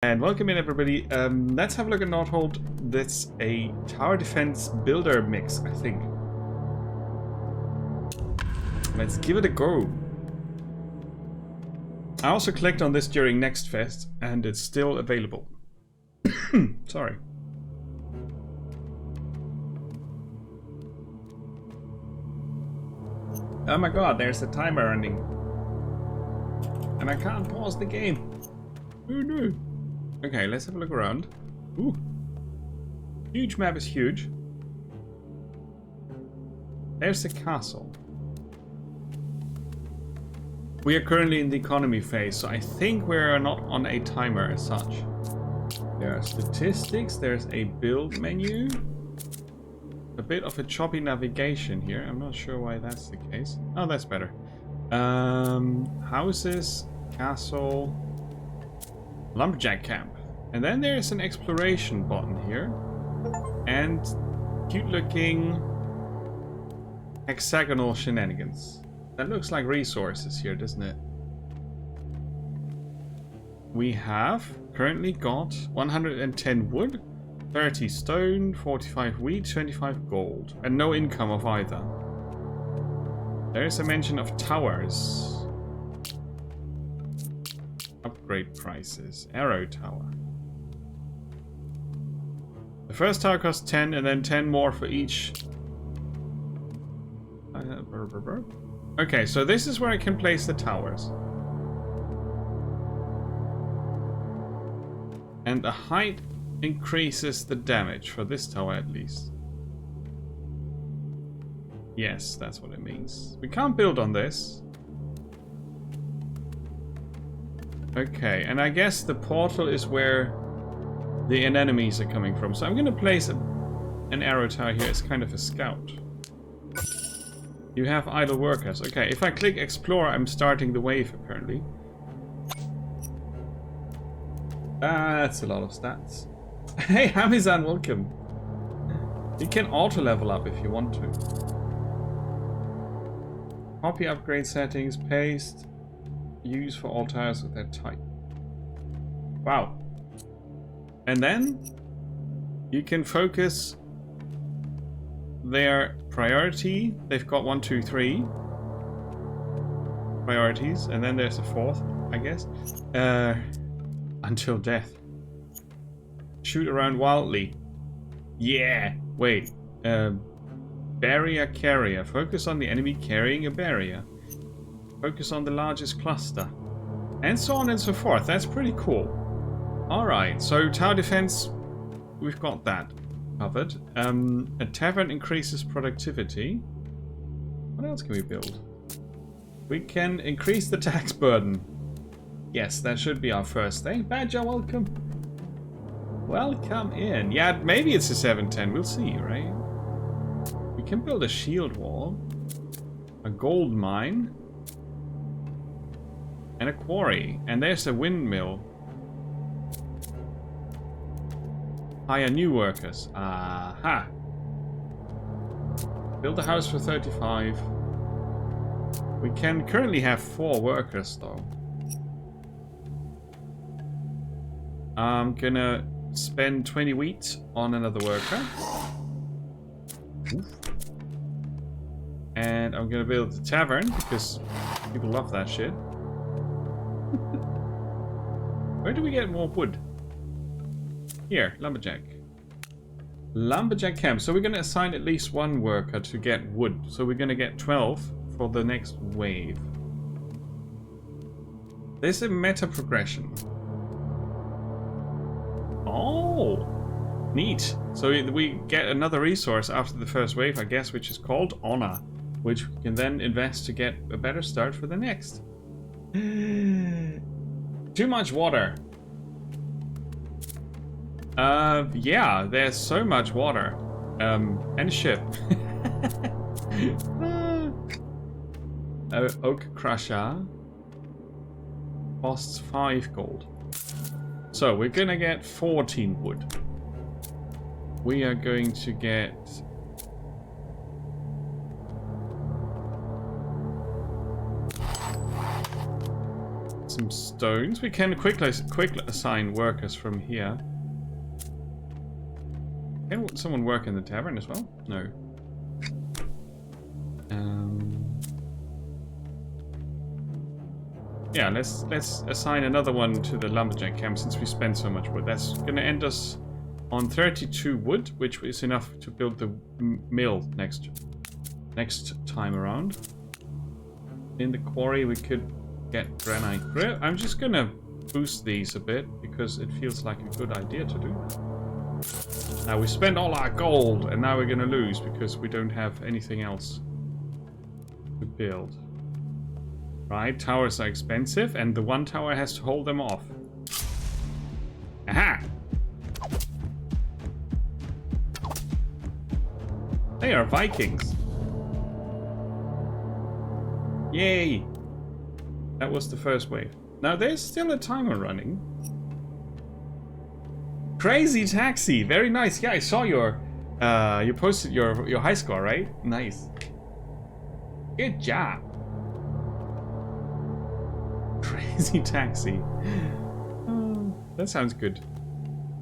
And welcome in, everybody. Let's have a look at Nordhold. That's a tower defense builder mix, I think. Let's give it a go. I also clicked on this during Next Fest, and it's still available. Sorry. Oh my god, there's a timer running. And I can't pause the game. Oh no. Okay, let's have a look around. Ooh. Huge map is huge. There's the castle. We are currently in the economy phase, so I think we're not on a timer as such. There are statistics, there's a build menu. A bit of a choppy navigation here. I'm not sure why that's the case. Oh, that's better. Houses, castle, lumberjack camp. And then there's an exploration button here. And cute looking hexagonal shenanigans. That looks like resources here, doesn't it? We have currently got 110 wood, 30 stone, 45 wheat, 25 gold, and no income of either. There is a mention of towers. Upgrade prices. Arrow tower. The first tower costs 10 and then 10 more for each. Okay, so this is where I can place the towers. And the height increases the damage for this tower at least. Yes, that's what it means. We can't build on this. Okay, and I guess the portal is where the enemies are coming from. So I'm going to place an arrow tower here as kind of a scout. You have idle workers. Okay, if I click explore, I'm starting the wave apparently. That's a lot of stats. Hey, Amazon, welcome. You can auto level up if you want to. Copy upgrade settings, paste, use for all towers of that type. Wow. And then you can focus their priority. They've got 1, 2, 3 priorities, and then there's a fourth, I guess. Until death. Shoot around wildly. Yeah. Wait. Barrier carrier. Focus on the enemy carrying a barrier. Focus on the largest cluster. And so on and so forth. That's pretty cool. Alright, so tower defense, we've got that covered. A tavern increases productivity. What else can we build? We can increase the tax burden. Yes, that should be our first thing. Badger, welcome. Welcome in. Yeah, maybe it's a 710. We'll see, right? We can build a shield wall, a gold mine, and a quarry. And there's a windmill. Hire new workers. Aha. Build a house for 35. We can currently have 4 workers, though. I'm gonna spend 20 wheat on another worker. And I'm gonna build a tavern because people love that shit. Where do we get more wood? Here, lumberjack. Lumberjack camp. So we're gonna assign at least 1 worker to get wood. So we're gonna get 12 for the next wave. There's a meta progression. Oh, neat. So we get another resource after the first wave, I guess, which is called honor, which we can then invest to get a better start for the next. Too much water. Yeah, there's so much water. And ship. Oak crusher costs 5 gold. So we're gonna get 14 wood. We are going to get some stones. We can quick assign workers from here. Can someone work in the tavern as well? No. Yeah, let's assign another one to the lumberjack camp since we spent so much wood. That's gonna end us on 32 wood, which is enough to build the mill next time around. In the quarry, we could get granite. I'm just gonna boost these a bit because it feels like a good idea to do that. Now we spent all our gold, and now we're gonna lose because we don't have anything else to build. Right, towers are expensive, and the one tower has to hold them off. Aha! They are Vikings. Yay! That was the first wave. Now there's still a timer running. Crazy taxi, very nice. Yeah, I saw your, you posted your high score, right? Nice. Good job. Crazy taxi. That sounds good.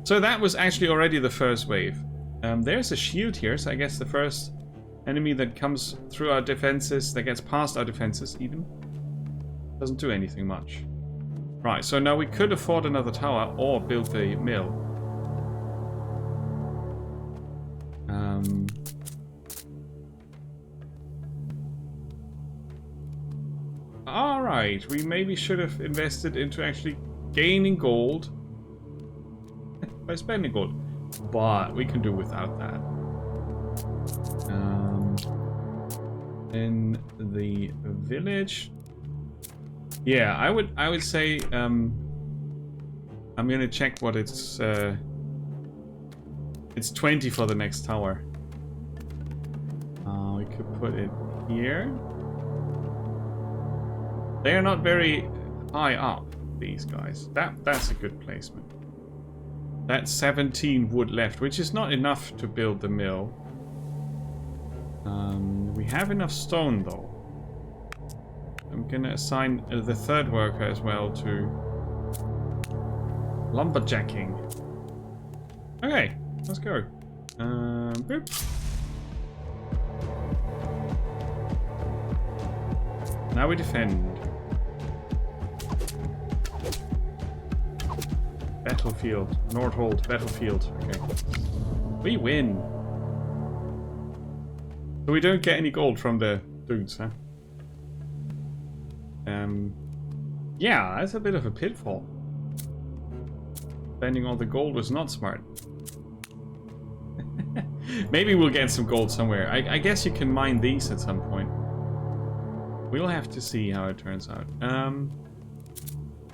So that was actually already the first wave. There's a shield here, so I guess the first enemy that comes through our defenses, that gets past our defenses even, doesn't do anything much. Right, so now we could afford another tower or build the mill. Alright, we maybe should have invested into actually gaining gold by spending gold, but we can do without that. In the village, yeah, I would say I'm gonna check what it's 20 for the next tower. We could put it here. They are not very high up, these guys. That's a good placement. That's 17 wood left, which is not enough to build the mill. We have enough stone, though. I'm gonna assign the third worker as well to lumberjacking. Okay, let's go. Boop. Now we defend. Battlefield. Nordhold battlefield. Okay. We win. So we don't get any gold from the dudes, huh? Yeah, that's a bit of a pitfall. Spending all the gold was not smart. Maybe we'll get some gold somewhere. I guess you can mine these at some point. We'll have to see how it turns out.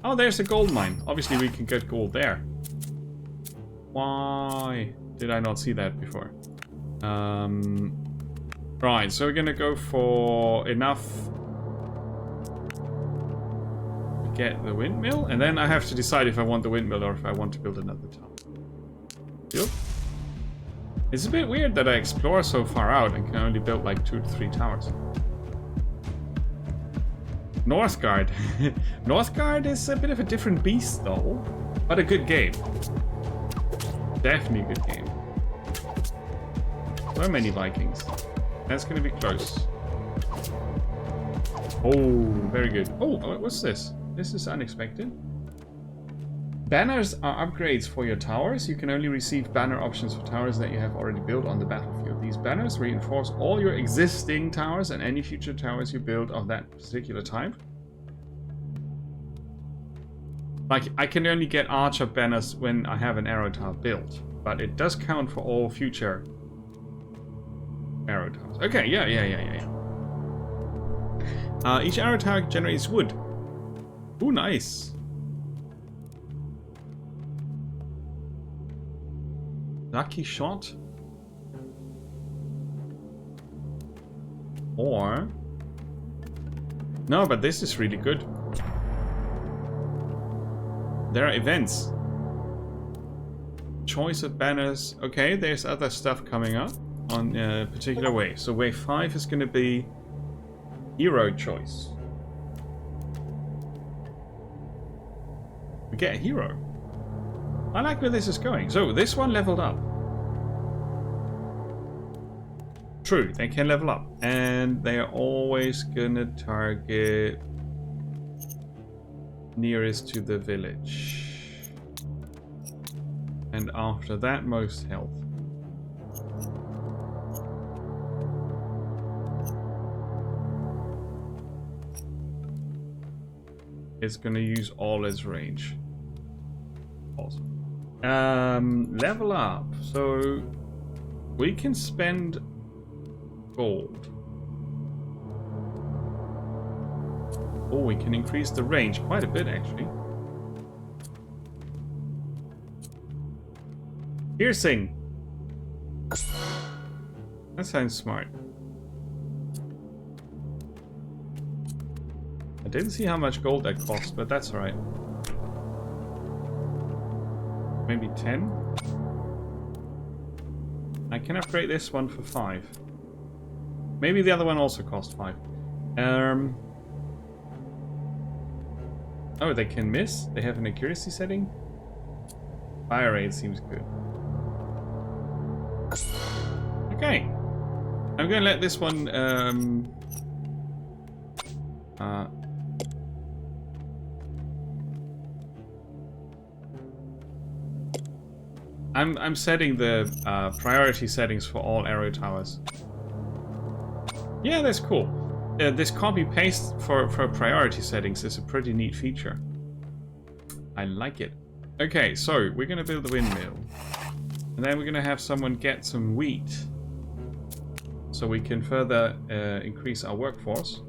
Oh, there's a gold mine. Obviously, we can get gold there. Why did I not see that before? Right, so we're gonna go for enough to get the windmill, and then I have to decide if I want the windmill or if I want to build another tower. Yep. It's a bit weird that I explore so far out and can only build like 2 to 3 towers. Northgard. Northgard is a bit of a different beast though, but a good game. Definitely a good game. So many Vikings. That's gonna be close. Oh, very good. Oh, what's this? This is unexpected. Banners are upgrades for your towers. You can only receive banner options for towers that you have already built on the battlefield. These banners reinforce all your existing towers and any future towers you build of that particular type. Like, I can only get archer banners when I have an arrow tower built, but it does count for all future arrow towers. Okay, yeah. Each arrow tower generates wood. Ooh, nice. Lucky shot. Or... No, but this is really good. There are events. Choice of banners. Okay, there's other stuff coming up on a particular wave. So wave 5 is going to be hero choice. We get a hero. I like where this is going. So, this one leveled up. True, they can level up. And they are always gonna target nearest to the village. And after that, most health. It's gonna use all its range. Awesome. Level up. So we can spend gold. Oh, we can increase the range quite a bit, actually. Piercing. That sounds smart. I didn't see how much gold that cost, but that's alright. Maybe 10? I can upgrade this one for 5. Maybe the other one also cost 5. Oh, they can miss? They have an accuracy setting? Fire rate seems good. Okay. I'm gonna let this one I'm setting the priority settings for all arrow towers. Yeah, that's cool. This copy-paste for priority settings is a pretty neat feature. I like it. Okay, so we're going to build the windmill. And then we're going to have someone get some wheat. So we can further increase our workforce.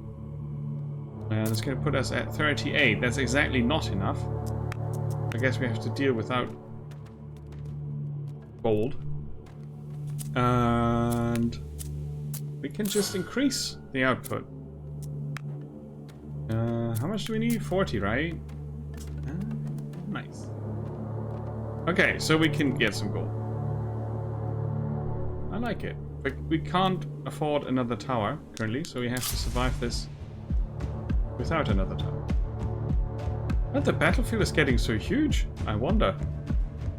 And it's going to put us at 38. That's exactly not enough. I guess we have to deal without gold. And we can just increase the output. How much do we need? 40, right? Nice. Okay, so we can get some gold. I like it. But we can't afford another tower currently, so we have to survive this without another tower. But the battlefield is getting so huge, I wonder.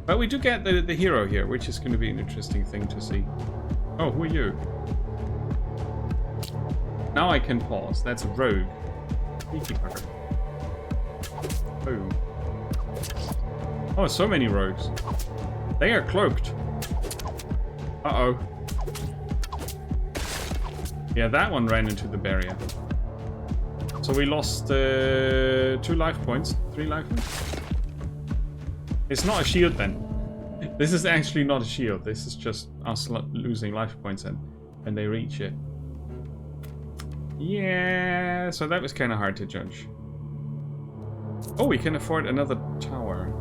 But we do get the hero here, which is going to be an interesting thing to see. Oh, who are you? Now I can pause. That's a rogue. Sneaky bugger. Boom. Oh, so many rogues. They are cloaked. Uh-oh. Yeah, that one ran into the barrier. So we lost 2 life points. 3 life points? It's not a shield then. This is actually not a shield. This is just us losing life points and they reach it. Yeah, so that was kind of hard to judge. Oh, we can afford another tower.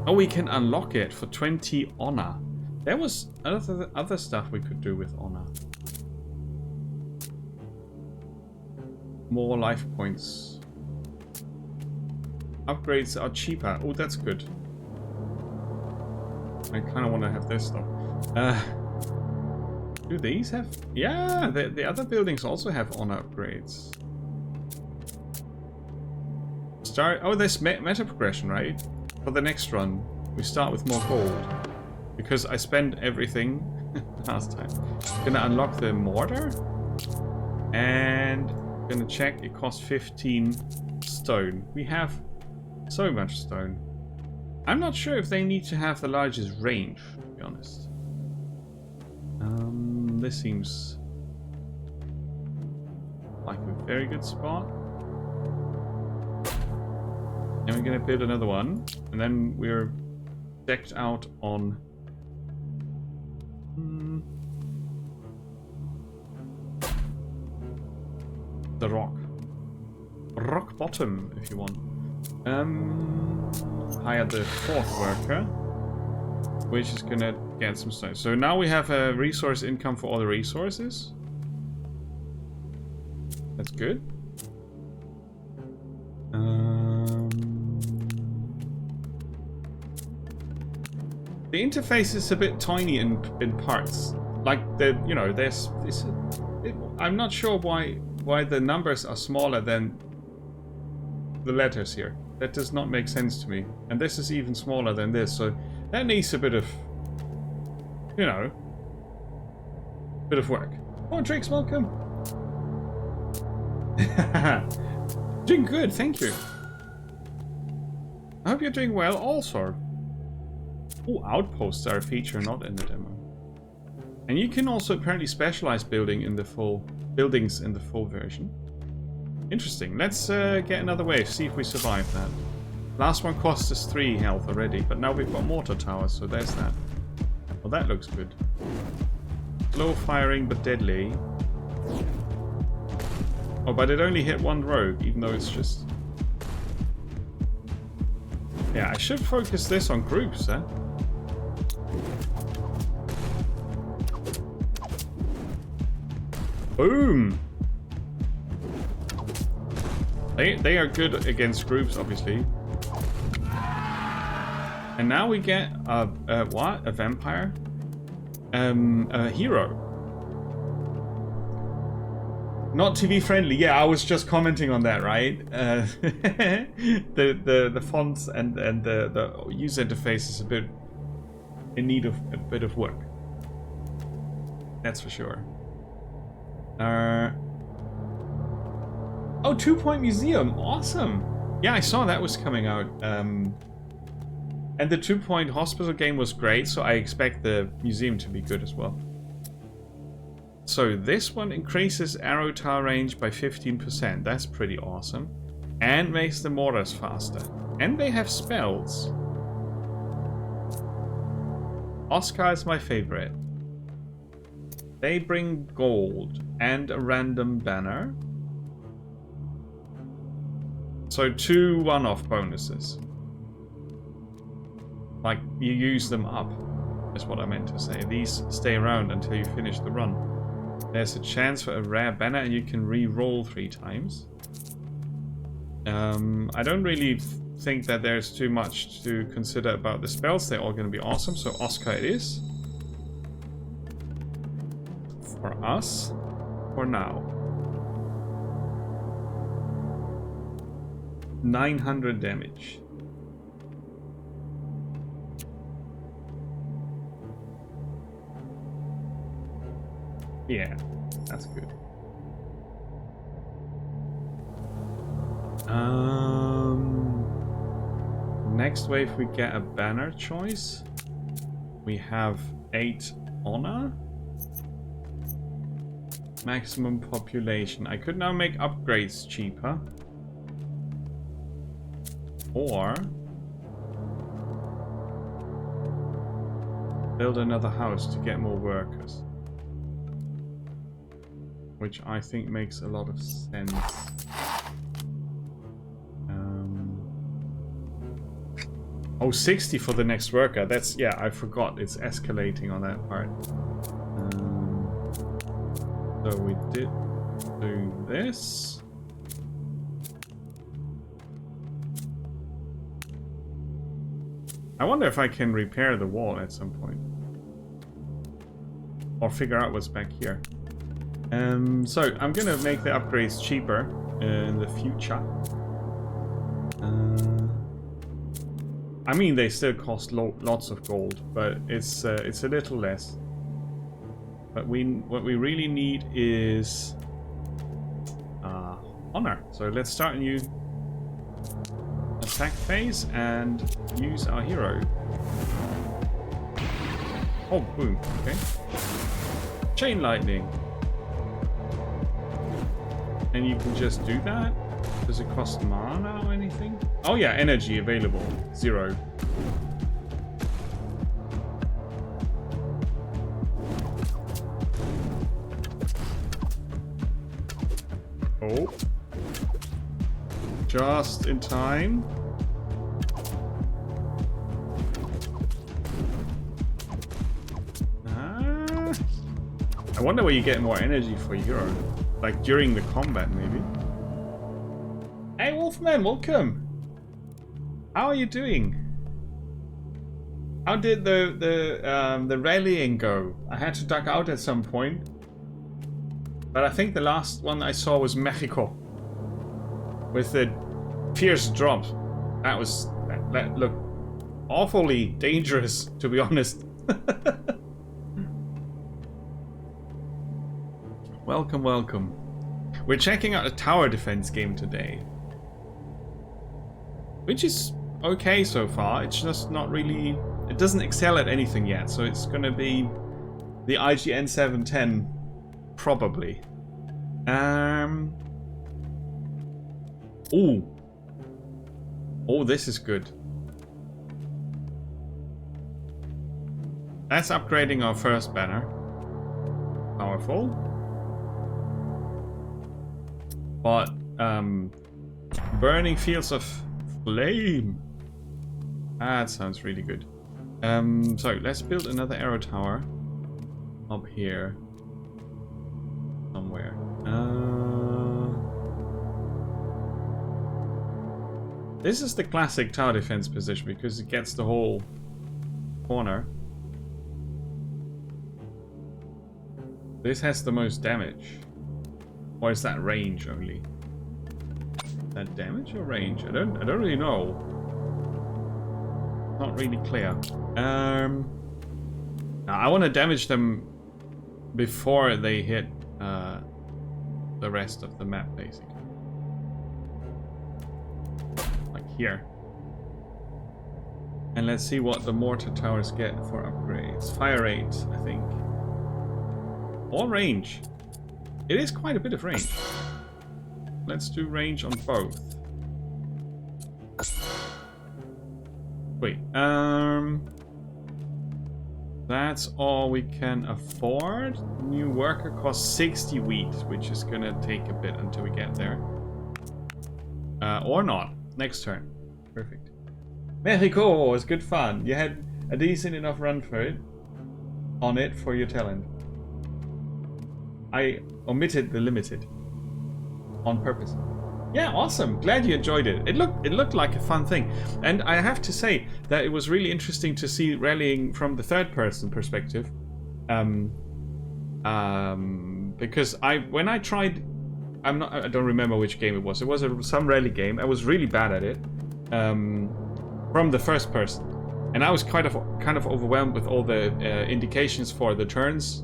Oh, we can unlock it for 20 honor. There was other stuff we could do with honor. More life points. Upgrades are cheaper. Oh, that's good. I kind of want to have this though. Do these have? Yeah, the other buildings also have honor upgrades. Oh, there's meta progression, right? For the next run, we start with more gold. Because I spent everything last time. Gonna unlock the mortar. And gonna check, it costs 15 stone. We have so much stone. I'm not sure if they need to have the largest range, to be honest. This seems like a very good spot. And we're gonna build another one, and then we're decked out on the rock bottom, if you want. Hire the 4th worker, which is gonna get some stone. So now we have a resource income for all the resources. That's good. The interface is a bit tiny in parts. Like there's this. I'm not sure why the numbers are smaller than the letters here. That does not make sense to me. And this is even smaller than this, so that needs a bit of, you know, bit of work. Oh, Drake's welcome. Doing good, thank you. I hope you're doing well also. Oh, outposts are a feature not in the demo. And you can also apparently specialize buildings in the full version. Interesting. Let's get another wave, see if we survive that. Last one cost us 3 health already, but now we've got mortar towers, so there's that. Well, that looks good. Slow firing, but deadly. Oh, but it only hit 1 rogue, even though it's just... Yeah, I should focus this on groups, huh? Boom! They are good against groups, obviously. And now we get what? A vampire? A hero. Not TV friendly. Yeah, I was just commenting on that, right? The fonts and the user interface is a bit in need of a bit of work. That's for sure. Oh, 2 Point Museum. Awesome. Yeah, I saw that was coming out. And the 2 Point Hospital game was great, so I expect the museum to be good as well. So this one increases arrow tower range by 15%. That's pretty awesome. And makes the mortars faster. And they have spells. Oscar is my favorite. They bring gold and a random banner. So 2 one-off bonuses. Like, you use them up, is what I meant to say. These stay around until you finish the run. There's a chance for a rare banner and you can re-roll 3 times. I don't really think that there's too much to consider about the spells. They're all going to be awesome, so Oscar it is. For us, for now. 900 damage. Yeah, that's good. Next wave we get a banner choice. We have 8 honor. Maximum population. I could now make upgrades cheaper. Or build another house to get more workers. Which I think makes a lot of sense. Oh, 60 for the next worker. That's, yeah, I forgot. It's escalating on that part. So we did do this. I wonder if I can repair the wall at some point. Or figure out what's back here. So I'm gonna make the upgrades cheaper in the future. I mean, they still cost lots of gold, but it's a little less. But what we really need is honor. So let's start a new attack phase and use our hero. Oh, boom. Okay. Chain lightning. And you can just do that? Does it cost mana or anything? Oh yeah, energy available. 0. Oh. Just in time. I wonder where you get more energy for hero. Like during the combat, maybe. Hey, Wolfman, welcome. How are you doing? How did the rallying go? I had to duck out at some point, but I think the last one I saw was Mexico with the fierce drop. That looked awfully dangerous, to be honest. Welcome, welcome. We're checking out a tower defense game today, which is okay so far. It's just not really... It doesn't excel at anything yet, so it's gonna be the IGN 710, probably. Ooh. Oh, this is good. That's upgrading our first banner. Powerful. But, burning fields of flame. That sounds really good. So let's build another arrow tower up here somewhere. This is the classic tower defense position because it gets the whole corner. This has the most damage. Or is that range only? Is that damage or range? I don't really know. Not really clear. Now I want to damage them before they hit the rest of the map, basically. Like here. And let's see what the mortar towers get for upgrades. Fire rate, I think. Or range. It is quite a bit of range. Let's do range on both. Wait, that's all we can afford. New worker costs 60 wheat, which is gonna take a bit until we get there. Or not. Next turn. Perfect. Mexico was good fun. You had a decent enough run for it. On it for your talent. I omitted the limited. On purpose. Yeah, awesome. Glad you enjoyed it. It looked like a fun thing. And I have to say that it was really interesting to see rallying from the third person perspective. Because when I tried, I don't remember which game it was. It was some rally game. I was really bad at it. From the first person. And I was kind of overwhelmed with all the indications for the turns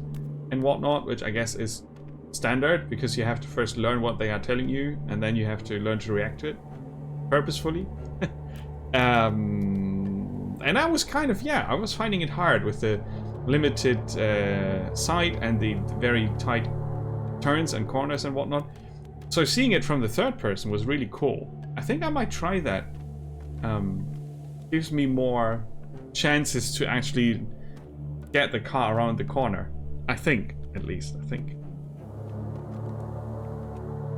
and whatnot, which I guess is standard because you have to first learn what they are telling you and then you have to learn to react to it purposefully. And I was I was finding it hard with the limited sight and the very tight turns and corners and whatnot. So seeing it from the third person was really cool. I think I might try that. Gives me more chances to actually get the car around the corner. I think, at least, I think.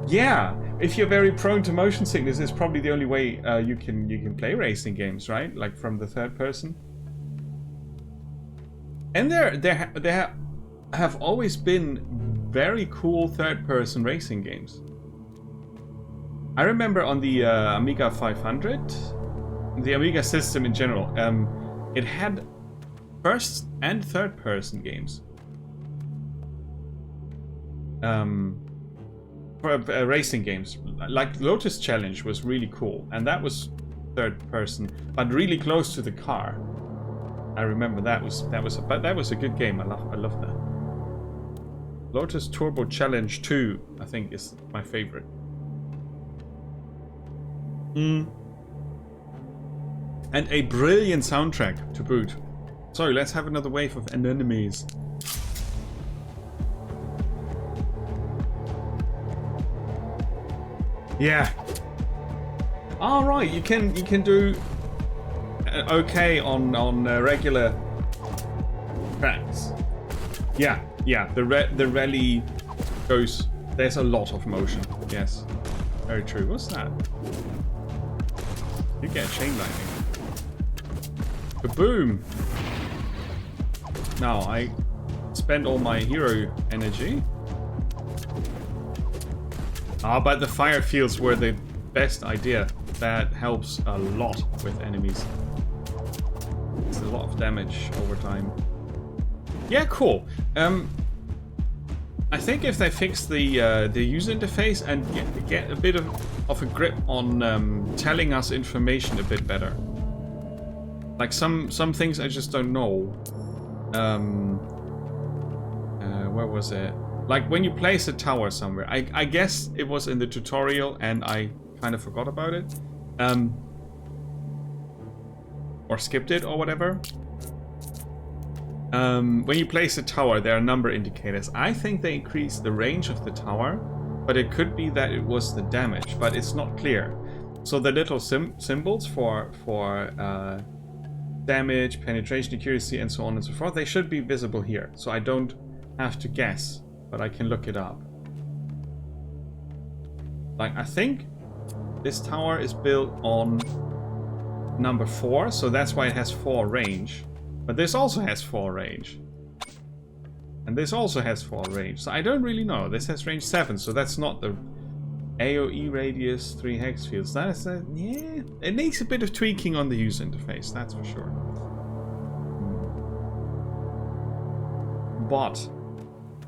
Yeah, if you're very prone to motion sickness, it's probably the only way you can play racing games, right? Like from the third person. And there have always been very cool third person racing games. I remember on the Amiga 500, the Amiga system in general, it had first and third person games. For racing games, like Lotus Challenge was really cool, and that was third person, but really close to the car. I remember that was a good game. I love that. Lotus Turbo Challenge 2, I think, is my favorite. And a brilliant soundtrack to boot. So let's have another wave of enemies. Yeah. All right, you can do okay on regular tracks. Yeah. The rally goes. There's a lot of motion. Yes, very true. What's that? You get a chain lightning. Kaboom! Now I spend all my hero energy. But the fire fields were the best idea. That helps a lot with enemies. It's a lot of damage over time. Yeah, cool. I think if they fix the user interface and get a bit of of a grip on telling us information a bit better. Like some things I just don't know. Where was it? Like when you place a tower somewhere. I guess it was in the tutorial and I kind of forgot about it. Or skipped it or whatever. When you place a tower, there are number indicators. I think they increase the range of the tower, but it could be that it was the damage, but it's not clear. So the little symbols for damage, penetration, accuracy, and so on and so forth, they should be visible here. So I don't have to guess, but I can look it up. Like, I think this tower is built on number 4, so that's why it has 4 range. But this also has 4 range. And this also has 4 range. So I don't really know. This has range 7, so that's not the AoE radius, 3 hex fields. That is, yeah, it needs a bit of tweaking on the user interface, that's for sure. But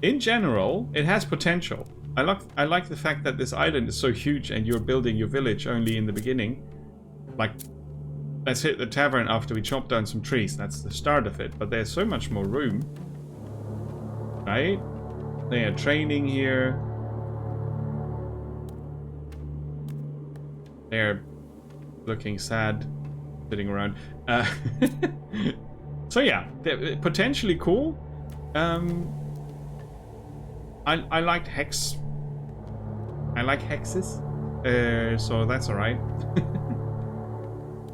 in general, it has potential. I like the fact that this island is so huge and you're building your village only in the beginning. Like, let's hit the tavern after we chop down some trees. That's the start of it. But there's so much more room. Right? They are training here. They're looking sad, sitting around. So yeah, they're potentially cool. I liked hex. I like hexes. So that's alright.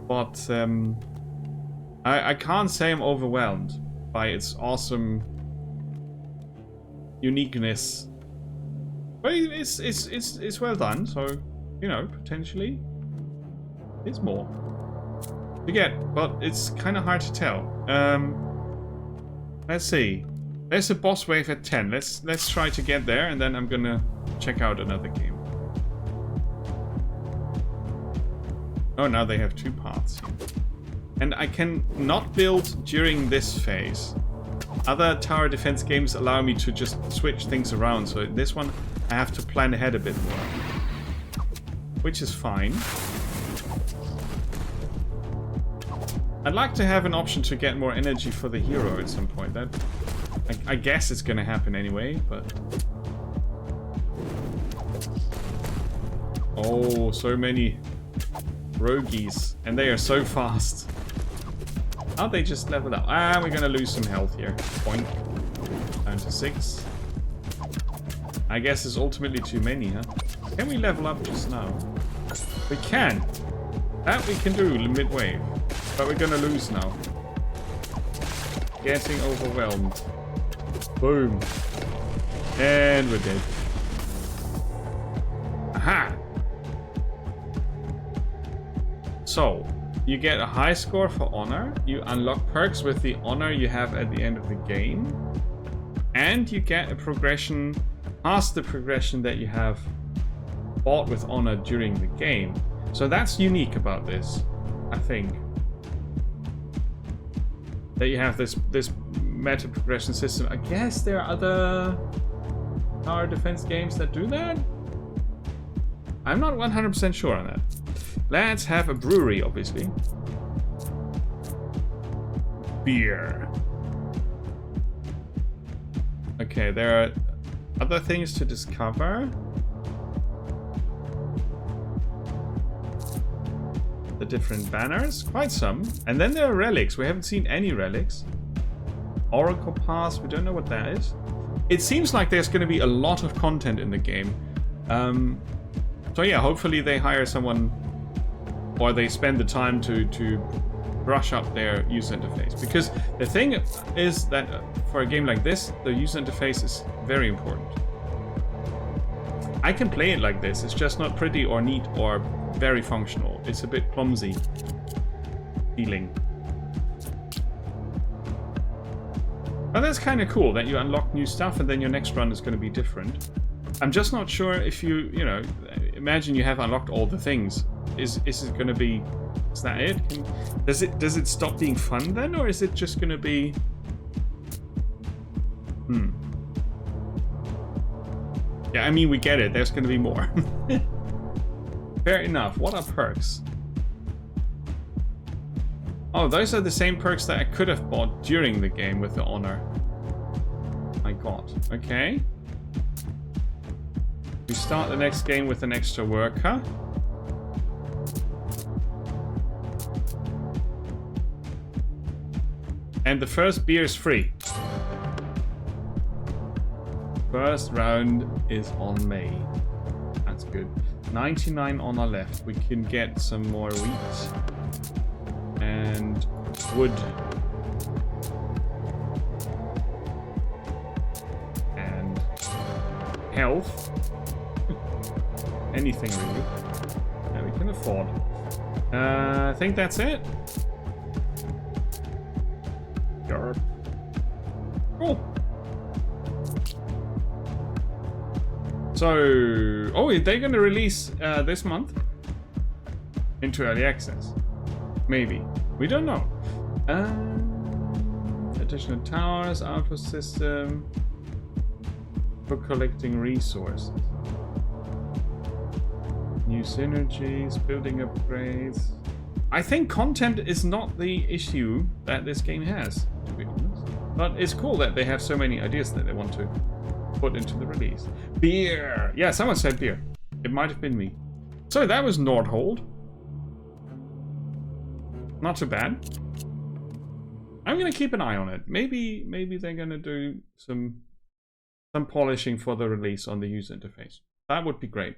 But I can't say I'm overwhelmed by its awesome uniqueness. But it's well done, so you know, potentially it's more to get, but it's kind of hard to tell. Let's see. There's a boss wave at 10. Let's try to get there, and then I'm gonna check out another game. Oh, now they have 2 paths. And I can not build during this phase. Other tower defense games allow me to just switch things around, so this one I have to plan ahead a bit more. Which is fine. I'd like to have an option to get more energy for the hero at some point. That I guess it's gonna happen anyway, but... Oh, so many roguies, and they are so fast. Oh, they just leveled up. Ah, we're gonna lose some health here. Point. Down to 6. I guess it's ultimately too many, huh? Can we level up just now? We can. That we can do mid-wave. But we're gonna lose now. Getting overwhelmed. Boom. And we're dead. Aha! So, you get a high score for honor. You unlock perks with the honor you have at the end of the game. And you get a progression past the progression that you have bought with honor during the game. So that's unique about this, I think. That you have this meta progression system. I guess there are other tower defense games that do that. I'm not 100% sure on that. Let's have a brewery, obviously. Beer. Okay, there are other things to discover. The different banners, quite some. And then there are relics. We haven't seen any relics. Oracle Pass, we don't know what that is. It seems like there's going to be a lot of content in the game. So yeah, hopefully they hire someone, or they spend the time to brush up their user interface. Because the thing is that for a game like this, the user interface is very important. I can play it like this, it's just not pretty or neat or very functional. It's a bit clumsy feeling. But that's kind of cool that you unlock new stuff and then your next run is going to be different. I'm just not sure if you know, imagine you have unlocked all the things. Is it going to be, is that it? Does it stop being fun then, or is it just going to be... Yeah, I mean, we get it. There's going to be more. Fair enough. What are perks? Oh, those are the same perks that I could have bought during the game with the honor. My god. Okay. We start the next game with an extra worker. And the first beer is free. First round is on me. That's good. 99 honor left. We can get some more wheat. And wood. And health. Anything really. Yeah, we can afford. I think that's it. Yarp. Cool. So, oh, they're gonna release this month into early access. Maybe. We don't know. Additional towers, outpost system for collecting resources. New synergies, building upgrades. I think content is not the issue that this game has, to be honest. But it's cool that they have so many ideas that they want to put into the release. Beer! Yeah, someone said beer. It might have been me. So that was Nordhold. Not too bad. I'm gonna keep an eye on it. Maybe they're gonna do some polishing for the release on the user interface. That would be great.